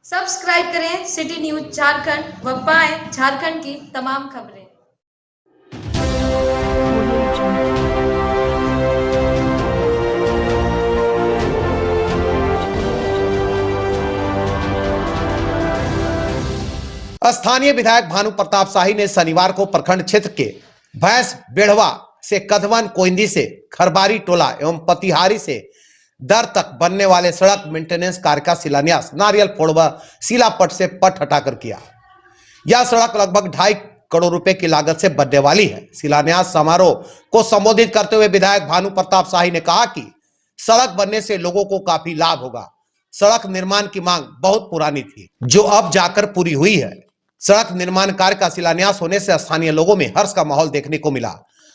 Subscribe करें city news Jharkhand व पाएं झारखंड की तमाम खबरें। स्थानीय विधायक भानु प्रताप शाही ने शनिवार को प्रखंड क्षेत्र के भैंस बेड़वा से कधवन कोइंदी से खरबारी टोला एवं पतिहारी से दर तक बनने वाले सड़क मेंटेनेंस कार्य का शिलान्यास नारियल फोड़वा शिलापट से पट हटाकर किया। यह सड़क लगभग 2.5 करोड़ रुपए की लागत से बनने वाली है। शिलान्यास समारोह को संबोधित करते हुए विधायक भानु प्रताप शाही ने कहा कि सड़क बनने से लोगों को काफी लाभ होगा। सड़क निर्माण की मांग बहुत पुरानी थी जो अब जाकर पूरी हुई है। सड़क निर्माण कार्य का शिलान्यास होने से स्थानीय लोगों में हर्ष का माहौल देखने को मिला।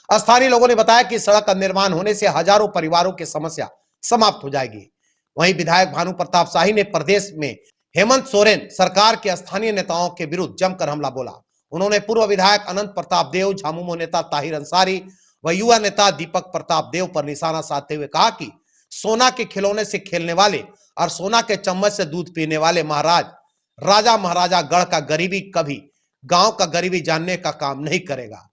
स्थानीय लोगों ने बताया कि सड़क का निर्माण होने से हजारों परिवारों की समस्या समाप्त हो जाएगी। वहीं विधायक भानु प्रताप शाही ने प्रदेश में हेमंत सोरेन सरकार के स्थानीय नेताओं के विरुद्ध जमकर हमला बोला। उन्होंने पूर्व विधायक अनंत प्रताप देव, झामुमो नेता ताहिर अंसारी व युवा नेता दीपक प्रताप देव पर निशाना साधते हुए कहा कि सोना के खिलौने से खेलने वाले और सोना के चम्मच से दूध पीने वाले राजा महाराजा गढ़ का गरीबी कभी गांव का गरीबी जानने का काम नहीं करेगा,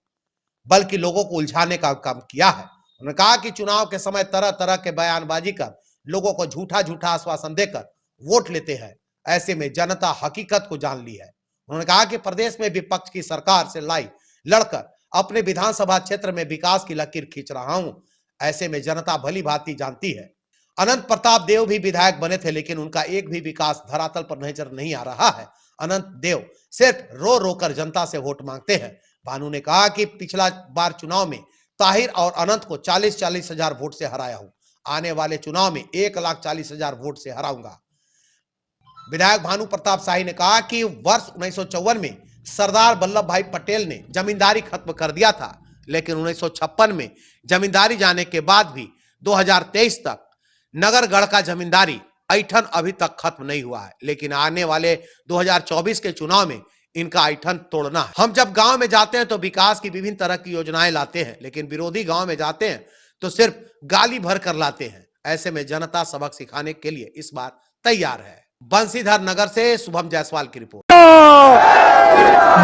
बल्कि लोगों को उलझाने का काम किया है। उन्होंने कहा कि चुनाव के समय तरह तरह के बयानबाजी कर लोगों को झूठा आश्वासन देकर वोट लेते हैं। ऐसे में जनता हकीकत को जान ली है। उन्होंने कहा कि प्रदेश में विपक्ष की सरकार से लड़कर अपने विधानसभा क्षेत्र में विकास की लकीर खींच रहा हूं। ऐसे में जनता भली भांति जानती है। अनंत प्रताप देव भी विधायक बने थे, लेकिन उनका एक भी विकास धरातल पर नजर नहीं आ रहा है। अनंत देव सिर्फ रो रो कर जनता से वोट मांगते हैं। भानु ने कहा कि पिछला बार चुनाव में ताहिर और अनंत को 40-40 हजार वोट से हराया हूं। आने वाले चुनाव में 1,40,000 वोट से हराऊंगा। विधायक भानु प्रताप शाही ने कहा कि वर्ष 1954 में सरदार वल्लभ भाई पटेल ने जमींदारी खत्म कर दिया था, लेकिन 1956 में जमींदारी जाने के बाद भी 2023 तक नगरगढ़ का जमींदारी ऐठन अभी तक खत्म नहीं हुआ है। लेकिन आने वाले 2024 के चुनाव में इनका ऐठन तोड़ना है। हम जब गांव में जाते हैं तो विकास की विभिन्न तरह की योजनाएं लाते हैं, लेकिन विरोधी गांव में जाते हैं तो सिर्फ गाली भर कर लाते हैं। ऐसे में जनता सबक सिखाने के लिए इस बार तैयार है। बंसीधर नगर से शुभम जायसवाल की रिपोर्ट।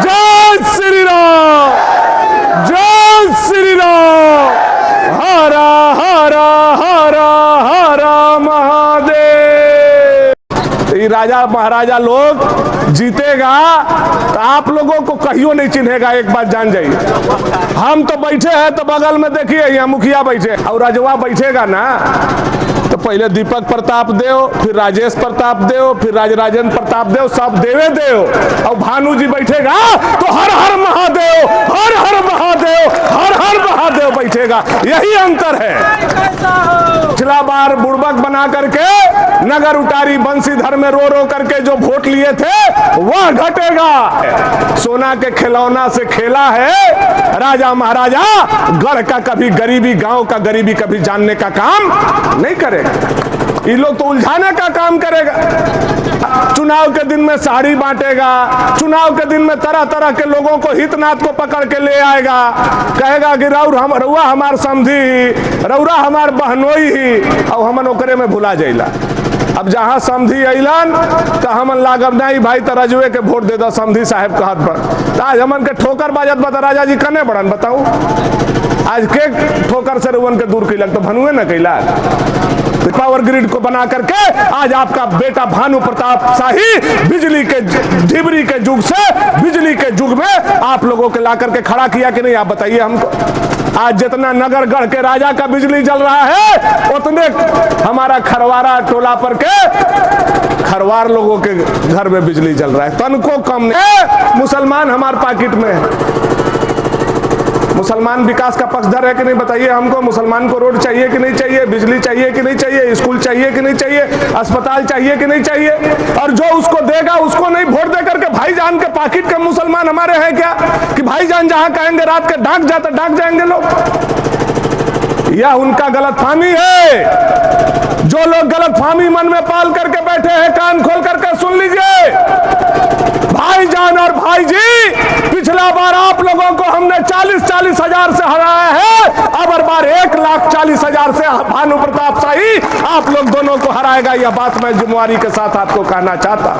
जय श्री राम, जय श्री राम, हरा हरा हरा हरा महादेव। ये राजा महाराजा लोग जीतेगा तो आप लोगों को कहियो नहीं चिन्हेगा। एक बात जान जाइए, हम तो बैठे हैं तो बगल में देखिए यहाँ मुखिया बैठे और राजवा बैठेगा ना, तो पहले दीपक प्रताप देव, फिर राजेश प्रताप देव, फिर राजराजेंद्र प्रताप देव, सब देवे देव, और भानु जी बैठेगा तो हर हर महादेव, हर हर महादेव, हर हर महादेव बैठेगा। यही अंतर है। पिछला बार बुड़बक बना करके नगर उटारी बंसीधर में रो रो करके जो वोट लिए थे वह घटेगा। सोना के खिलौना से खेला है राजा महाराजा गढ़ का, कभी गरीबी गांव का गरीबी कभी जानने का काम नहीं करेगा। ये लोग तो उलझाने का काम करेगा। चुनाव के दिन में साड़ी बांटेगा, चुनाव के दिन में तरह तरह के लोगों को हितनाथ को पकड़ के ले आएगा, कहेगा कि रउआ हमार समधी, रउरा हमार बहनोई ही, और हमन ओकरे में भुला जाइला। अब जहां समधी अइलन तो हमन लागब नहीं भाई तो रजवे के वोट दे दो समधी साहब कहत पर। आज हमन के ठोकर बाजत बता राजा जी कने बड़न बताऊ, आज के ठोकर से रुवन के दूर कैलक तो भनुए न कैला। पावर ग्रिड को बना करके आज आपका बेटा भानु प्रताप शाही बिजली के ढिबरी के युग से बिजली के युग में आप लोगों के ला करके खड़ा किया कि नहीं, आप बताइए हमको। आज जितना नगरगढ़ के राजा का बिजली जल रहा है उतने हमारा खरवारा टोला पर के खरवार लोगों के घर में बिजली जल रहा है। तन को कम नहीं। मुसलमान हमारे पॉकेट में है। मुसलमान विकास का पक्षधर है कि नहीं बताइए हमको। मुसलमान को रोड चाहिए कि नहीं चाहिए, बिजली चाहिए कि नहीं चाहिए, स्कूल चाहिए कि नहीं चाहिए, अस्पताल चाहिए कि नहीं चाहिए। और जो उसको देगा उसको नहीं वोट दे करके भाईजान के पॉकेट के मुसलमान हमारे हैं क्या कि भाईजान जहां कहेंगे रात के डाक जाते डाक जाएंगे लोग। यह उनका गलतफहमी है। जो लोग गलतफहमी मन में पाल करके बैठे हैं कान खोल करके सुन लीजिए। भाईजान और भाई जी पिछला पहला बार आप लोगों को हमने 40-40 हजार से हराया है, अब बार 1,40,000 से भानु प्रताप शाही आप लोग दोनों को हराएगा। यह बात मैं जिम्मेवारी के साथ आपको कहना चाहता।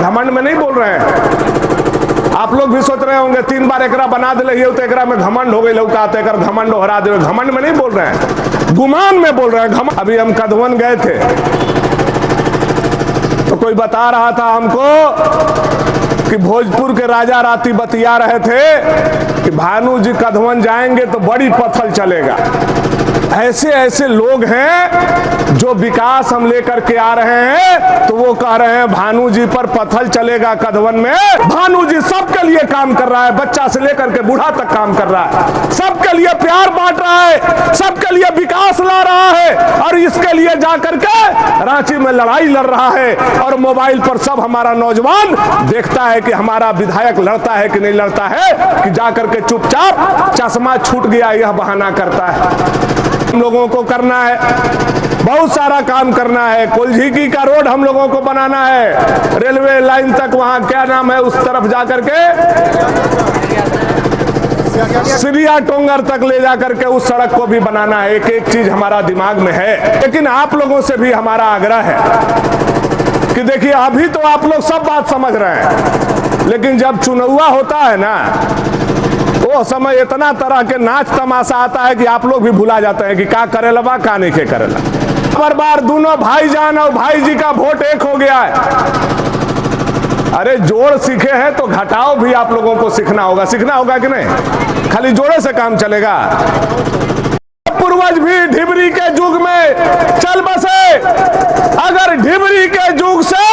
घमंड में नहीं बोल रहे हैं। आप लोग भी सोच रहे होंगे 3 बार एकरा बना दिले तो एकरा में घमंड हो गई, लौका तो एक घमंड हरा दे। घमंड में नहीं बोल रहे हैं, गुमान में बोल रहे हैं। अभी हम कधवन गए थे तो कोई बता रहा था हमको कि भोजपुर के राजा राती बतिया रहे थे कि भानु जी कधवन जाएंगे तो बड़ी पत्थर चलेगा। ऐसे ऐसे लोग हैं जो विकास हम लेकर के आ रहे हैं तो वो कह रहे हैं भानु जी पर पत्थर चलेगा कधवन में। भानु जी सबके लिए काम कर रहा है, बच्चा से लेकर के बूढ़ा तक काम कर रहा है, सबके लिए प्यार बांट रहा है, सबके लिए विकास ला रहा है, और इसके लिए जाकर के रांची में लड़ाई लड़ रहा है। और मोबाइल पर सब हमारा नौजवान देखता है कि हमारा विधायक लड़ता है कि नहीं लड़ता है, कि जाकर के चुपचाप चश्मा छूट गया यह बहाना करता है। हम लोगों को करना है, बहुत सारा काम करना है। कोलझिकी का रोड हम लोगों को बनाना है, रेलवे लाइन तक, वहां क्या नाम है उस तरफ जाकर के सिरिया टोंगर तक ले जाकर के उस सड़क को भी बनाना है। एक एक चीज हमारा दिमाग में है, लेकिन आप लोगों से भी हमारा आग्रह है कि देखिए अभी तो आप लोग सब बात समझ रहे हैं, लेकिन जब चुनाव होता है ना वो समय इतना तरह के नाच तमाशा आता है कि आप लोग भी भुला जाते हैं कि क्या करेला बा का नहीं करेला। बार दोनों भाईजान और भाई जी का वोट एक हो गया है। अरे जोड़ सीखे हैं तो घटाओ भी आप लोगों को सीखना होगा कि नहीं? खाली जोड़े से काम चलेगा? पूर्वज भी ढिबरी के युग में चल बसे। अगर ढिबरी के युग से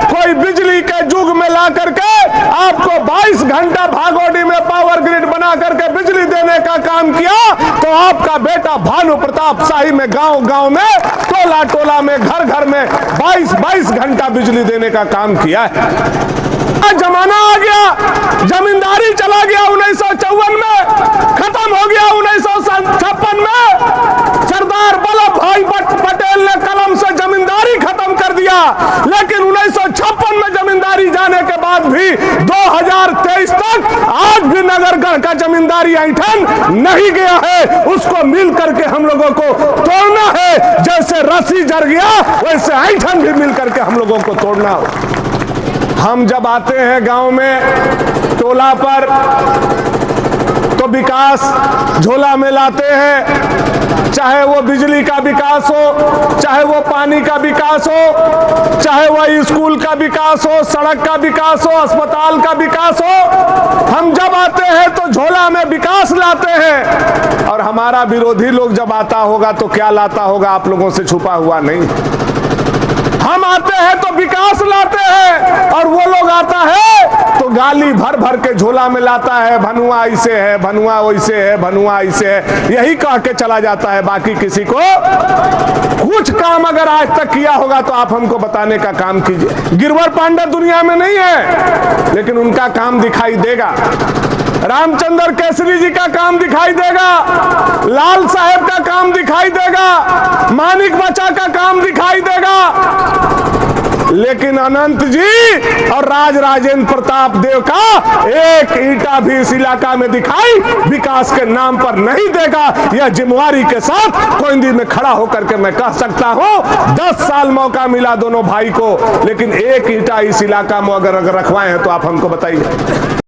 कोई बिजली के युग में ला करके आपको 22 घंटा भागोडी में पावर ग्रिड बना करके बिजली देने का काम किया, तो आपका बेटा भानु प्रताप शाही में गांव गांव में, टोला टोला में, घर घर में 22 घंटा बिजली देने का काम किया है। जमाना आ गया, जमींदारी चला गया 1954 में, खत्म हो गया 1956 में। सरदार वल्लभ भाई पटेल ने कलम से जमींदारी खत्म कर दिया, लेकिन 1956 में जमींदारी जाने के बाद भी 2023 तक आज भी नगरगढ़ का जमींदारी ऐंठन नहीं गया है। उसको मिल करके हम लोगों को तोड़ना है। जैसे रस्सी जर गया वैसे ऐंठन भी मिल करके हम लोगों को तोड़ना हो। हम जब आते हैं गांव में, टोला पर, तो विकास झोला में लाते हैं। चाहे वो बिजली का विकास हो, चाहे वो पानी का विकास हो, चाहे वो स्कूल का विकास हो, सड़क का विकास हो, अस्पताल का विकास हो। हम जब आते हैं तो झोला में विकास लाते हैं। और हमारा विरोधी लोग जब आता होगा तो क्या लाता होगा आप लोगों से छुपा हुआ नहीं। हम आते हैं तो विकास लाते हैं, और वो लोग आता है तो गाली भर भर के झोला में लाता है। भनुआ ऐसे है, भनुआ वैसे है, भनुआ ऐसे है, यही कह के चला जाता है। बाकी किसी को कुछ काम अगर आज तक किया होगा तो आप हमको बताने का काम कीजिए। गिरवर पांडे दुनिया में नहीं है, लेकिन उनका काम दिखाई देगा। रामचंद्र केसरी जी का काम दिखाई देगा, लाल साहेब का काम दिखाई देगा, मानिक बचा का काम दिखाई देगा, लेकिन अनंत जी और राज राजेंद्र प्रताप देव का एक ईंटा भी इस इलाका में दिखाई विकास के नाम पर नहीं देगा। यह जिम्मेवारी के साथ कोयंदी में खड़ा होकर के मैं कह सकता हूं। 10 साल मौका मिला दोनों भाई को, लेकिन एक ईंटा इस इलाका में अगर रखवाए हैं तो आप हमको बताइए।